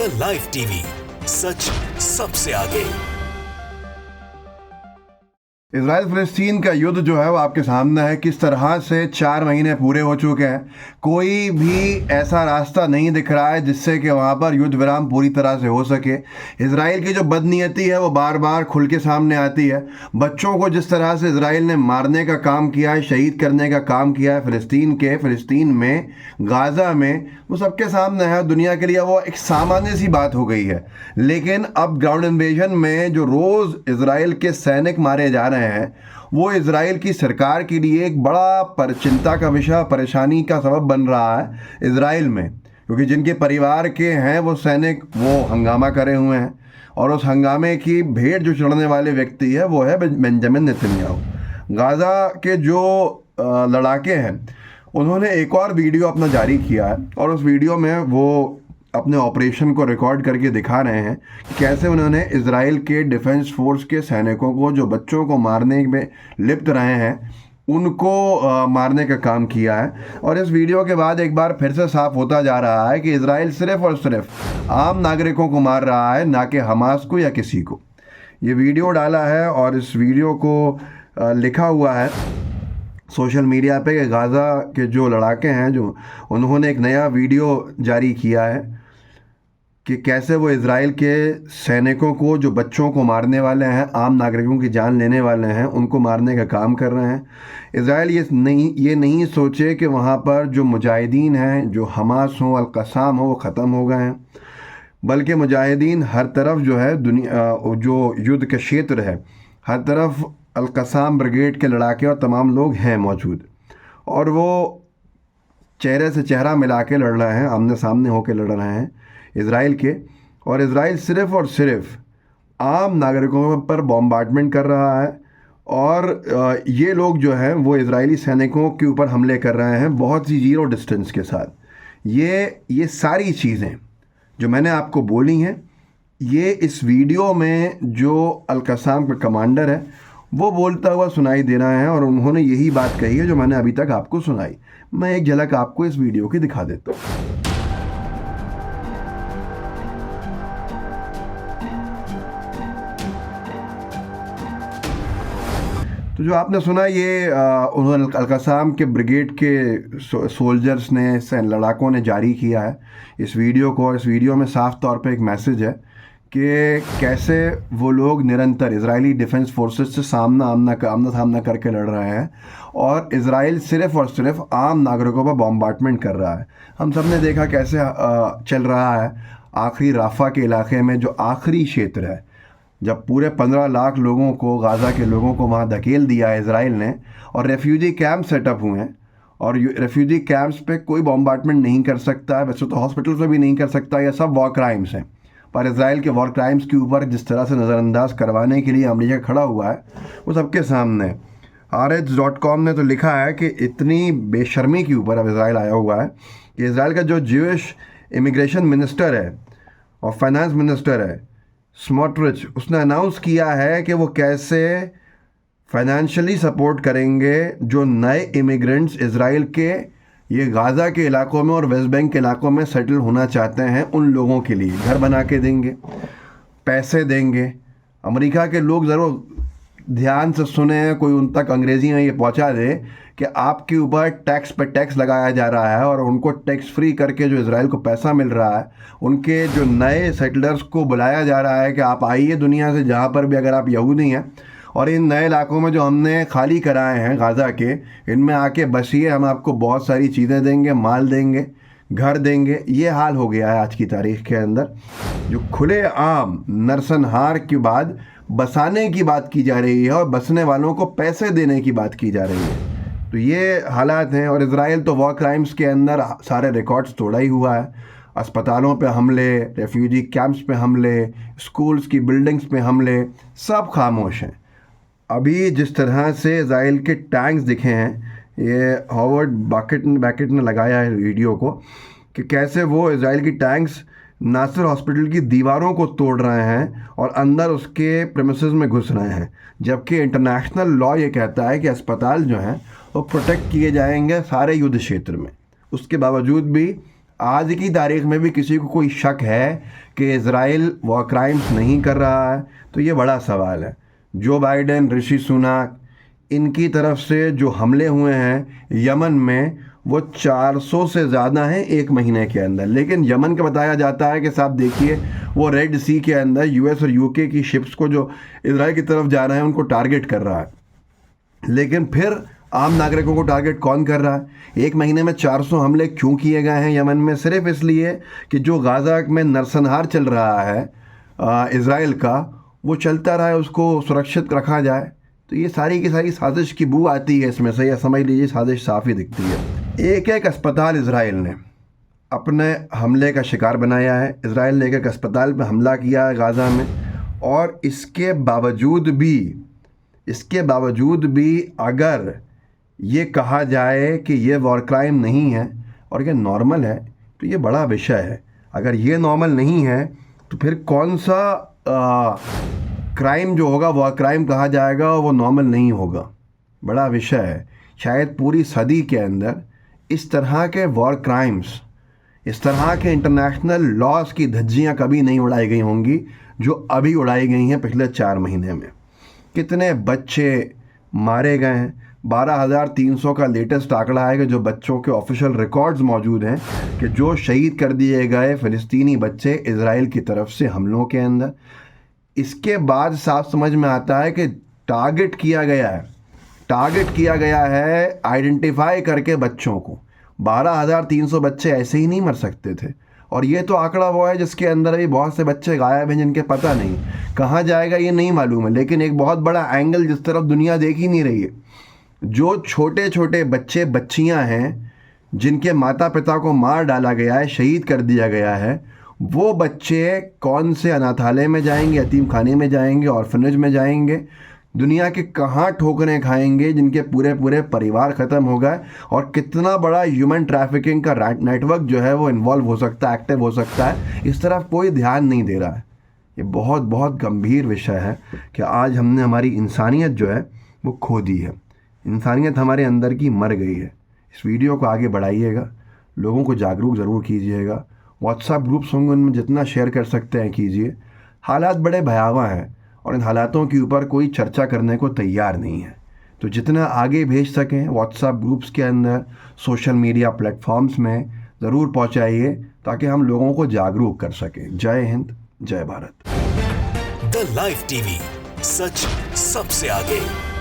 The live TV, सच सबसे आगे। Israel फ़लस्तीन का युद्ध जो है वो आपके सामने है। किस तरह से 4 महीने पूरे हो चुके हैं, कोई भी ऐसा रास्ता नहीं दिख रहा है जिससे कि वहाँ पर युद्ध विराम पूरी तरह से हो सके। इजराइल की जो बदनीयती है वो बार बार खुल के सामने आती है। बच्चों को जिस तरह से इजराइल ने मारने का काम किया है, शहीद करने का काम किया है फ़लस्तीन में, गाज़ा में, वो सबके सामने है। दुनिया के लिए वो एक सामान्य सी बात हो गई है। लेकिन अब ग्राउंड इन्वेजन में जो रोज़ इजराइल के सैनिक मारे जा रहे हैं, वो इजराइल की सरकार के लिए एक बड़ा चिंता का विषय, परेशानी का सबब बन रहा है इजराइल में। क्योंकि जिनके परिवार के हैं वो सैनिक, वो हंगामा करे हुए हैं, और उस हंगामे की भेंट जो चढ़ने वाले व्यक्ति है वो है बेंजामिन नेतन्याहू। गाज़ा के जो लड़ाके हैं, उन्होंने एक और वीडियो अपना जारी किया है, और उस वीडियो में वो अपने ऑपरेशन को रिकॉर्ड करके दिखा रहे हैं कि कैसे उन्होंने इजराइल के डिफेंस फोर्स के सैनिकों को, जो बच्चों को मारने में लिप्त रहे हैं, उनको मारने का काम किया है। और इस वीडियो के बाद एक बार फिर से साफ होता जा रहा है कि इजराइल सिर्फ और सिर्फ आम नागरिकों को मार रहा है, ना कि हमास को या किसी को। ये वीडियो डाला है और इस वीडियो को लिखा हुआ है सोशल मीडिया पे कि गाज़ा के जो लड़ाके हैं, जो उन्होंने एक नया वीडियो जारी किया है कि कैसे वो इजराइल के सैनिकों को, जो बच्चों को मारने वाले हैं, आम नागरिकों की जान लेने वाले हैं, उनको मारने का काम कर रहे हैं। इजराइल ये नहीं सोचे कि वहाँ पर जो मुजाहिदीन हैं, जो हमास हो, अल-क़साम हो, वो ख़त्म हो गए हैं, बल्कि मुजाहिदीन हर तरफ जो है, दुनिया जो युद्ध के क्षेत्र है, हर तरफ अल-क़साम ब्रिगेड के लड़ाके और तमाम लोग हैं मौजूद, और वो चेहरे से चेहरा मिला के लड़ रहे हैं, आमने सामने होकर लड़ रहे हैं इजराइल के। और इजराइल सिर्फ़ और सिर्फ आम नागरिकों पर बॉम्बार्डमेंट कर रहा है, और ये लोग जो हैं वो इजरायली सैनिकों के ऊपर हमले कर रहे हैं बहुत सी ज़ीरो डिस्टेंस के साथ। ये सारी चीज़ें जो मैंने आपको बोली हैं, ये इस वीडियो में जो अल-क़साम का कमांडर है वो बोलता हुआ सुनाई दे रहा है, और उन्होंने यही बात कही है जो मैंने अभी तक आपको सुनाई। मैं एक झलक आपको इस वीडियो की दिखा देता हूँ। तो जो आपने सुना, ये उन्होंने अल-क़साम के ब्रिगेड के सोल्जर्स ने, लड़ाकों ने जारी किया है इस वीडियो को। इस वीडियो में साफ तौर पे एक मैसेज है कि कैसे वो लोग निरंतर इजरायली डिफेंस फोर्सेस से आमना सामना करके लड़ रहे हैं, और इजराइल सिर्फ़ और सिर्फ आम नागरिकों पर बॉम्बार्डमेंट कर रहा है। हम सब ने देखा कैसे चल रहा है आखिरी राफा के इलाके में, जो आखिरी क्षेत्र है, जब पूरे 15 लाख लोगों को, गाज़ा के लोगों को वहाँ धकेल दिया है इजराइल ने, और रेफ्यूजी कैंप सेटअप हुए हैं, और रेफ्यूजी कैंप्स पे कोई बॉम्बार्डमेंट नहीं कर सकता है। वैसे तो हॉस्पिटल्स में भी नहीं कर सकता, ये सब वॉर क्राइम्स हैं, पर इजराइल के वॉर क्राइम्स के ऊपर जिस तरह से नज़रअंदाज करवाने के लिए अमेरिका खड़ा हुआ है, वो सबके सामने। Haaretz.com ने तो लिखा है कि इतनी बेशर्मी के ऊपर अब इजराइल आया हुआ है कि इजराइल का जो ज्यूइश इमिग्रेशन मिनिस्टर है और फाइनेंस मिनिस्टर है, स्मोट्रिच, उसने अनाउंस किया है कि वो कैसे फाइनेंशियली सपोर्ट करेंगे जो नए इमिग्रेंट्स इजराइल के ये गाज़ा के इलाकों में और वेस्ट बैंक के इलाकों में सेटल होना चाहते हैं। उन लोगों के लिए घर बना के देंगे, पैसे देंगे। अमेरिका के लोग ज़रूर ध्यान से सुने, कोई उन तक अंग्रेज़ी में ये पहुंचा दे कि आपके ऊपर टैक्स पे टैक्स लगाया जा रहा है, और उनको टैक्स फ्री करके जो इजराइल को पैसा मिल रहा है, उनके जो नए सेटलर्स को बुलाया जा रहा है कि आप आइए दुनिया से जहाँ पर भी, अगर आप यहूदी हैं, और इन नए इलाकों में जो हमने खाली कराए हैं गाज़ा के, इनमें आके बसिए, हम आपको बहुत सारी चीज़ें देंगे, माल देंगे, घर देंगे। ये हाल हो गया है आज की तारीख के अंदर, जो खुले आम नरसंहार के बाद बसाने की बात की जा रही है और बसने वालों को पैसे देने की बात की जा रही है। तो ये हालात हैं। और इजराइल तो वॉर क्राइम्स के अंदर सारे रिकॉर्ड्स तोड़ा ही हुआ है। अस्पतालों पे हमले, रेफ्यूजी कैंप्स पे हमले, स्कूल्स की बिल्डिंग्स पे हमले, सब खामोश हैं। अभी जिस तरह से इजराइल के टैंक्स दिखे हैं, ये हॉवर्ड बैकेट ने लगाया है वीडियो को, कि कैसे वो इजराइल की टैंक्स नासिर हॉस्पिटल की दीवारों को तोड़ रहे हैं और अंदर उसके प्रेमिसेस में घुस रहे हैं, जबकि इंटरनेशनल लॉ ये कहता है कि अस्पताल जो हैं वो प्रोटेक्ट किए जाएंगे सारे युद्ध क्षेत्र में। उसके बावजूद भी आज की तारीख में भी किसी को कोई शक है कि इज़राइल वॉर क्राइम्स नहीं कर रहा है, तो ये बड़ा सवाल है। जो बाइडेन, ऋषि सुनाक, इनकी तरफ से जो हमले हुए हैं यमन में, वो 400 से ज़्यादा हैं एक महीने के अंदर। लेकिन यमन का बताया जाता है कि साहब देखिए, वो रेड सी के अंदर यूएस और यूके की शिप्स को जो इजराइल की तरफ जा रहे हैं उनको टारगेट कर रहा है। लेकिन फिर आम नागरिकों को टारगेट कौन कर रहा है? एक महीने में 400 हमले क्यों किए गए हैं यमन में? सिर्फ इसलिए कि जो गाज़ा में नरसंहार चल रहा है इजराइल का, वो चलता रहा है, उसको सुरक्षित रखा जाए। तो ये सारी की सारी साजिश की बू आती है इसमें से, या समझ लीजिए साजिश साफ़ ही दिखती है। एक एक अस्पताल इजराइल ने अपने हमले का शिकार बनाया है। इजराइल ने एक एक अस्पताल पर हमला किया है गाज़ा में, और इसके बावजूद भी अगर ये कहा जाए कि ये वॉर क्राइम नहीं है और ये नॉर्मल है, तो ये बड़ा विषय है। अगर ये नॉर्मल नहीं है तो फिर कौन सा क्राइम जो होगा वॉर क्राइम कहा जाएगा और वो नॉर्मल नहीं होगा? बड़ा विषय है। शायद पूरी सदी के अंदर इस तरह के वॉर क्राइम्स, इस तरह के इंटरनेशनल लॉज की धज्जियाँ कभी नहीं उड़ाई गई होंगी जो अभी उड़ाई गई हैं पिछले 4 महीने में। कितने बच्चे मारे गए हैं? 12,300 का लेटेस्ट आंकड़ा है कि जो बच्चों के ऑफिशियल रिकॉर्ड्स मौजूद हैं कि जो शहीद कर दिए गए फ़िलिस्तीनी बच्चे इजराइल की तरफ से हमलों के अंदर। इसके बाद साफ समझ में आता है कि टारगेट किया गया है आइडेंटिफाई करके बच्चों को। 12,300 बच्चे ऐसे ही नहीं मर सकते थे। और ये तो आंकड़ा वो है जिसके अंदर भी बहुत से बच्चे गायब हैं, जिनके पता नहीं कहाँ जाएगा ये नहीं मालूम है। लेकिन एक बहुत बड़ा एंगल जिस तरफ दुनिया देख ही नहीं रही है, जो छोटे छोटे बच्चे बच्चियां हैं जिनके माता पिता को मार डाला गया है, शहीद कर दिया गया है, वो बच्चे कौन से अनाथालय में जाएंगे, यतीम खाने में जाएंगे, ऑर्फनेज में जाएंगे, दुनिया के कहाँ ठोकरें खाएंगे, जिनके पूरे पूरे परिवार ख़त्म हो गए। और कितना बड़ा ह्यूमन ट्रैफिकिंग का नेटवर्क जो है वो इन्वॉल्व हो सकता है, एक्टिव हो सकता है। इस तरफ कोई ध्यान नहीं दे रहा है। ये बहुत बहुत गंभीर विषय है कि आज हमने हमारी इंसानियत जो है वो खो दी है। इंसानियत हमारे अंदर की मर गई है। इस वीडियो को आगे बढ़ाइएगा, लोगों को जागरूक ज़रूर कीजिएगा। व्हाट्सएप ग्रुप्स होंगे उनमें जितना शेयर कर सकते हैं कीजिए। हालात बड़े भयावह हैं और इन हालातों के ऊपर कोई चर्चा करने को तैयार नहीं है। तो जितना आगे भेज सकें व्हाट्सएप ग्रुप्स के अंदर, सोशल मीडिया प्लेटफॉर्म्स में ज़रूर पहुंचाइए ताकि हम लोगों को जागरूक कर सकें। जय हिंद, जय भारत। द लाइव टीवी, सच सबसे आगे।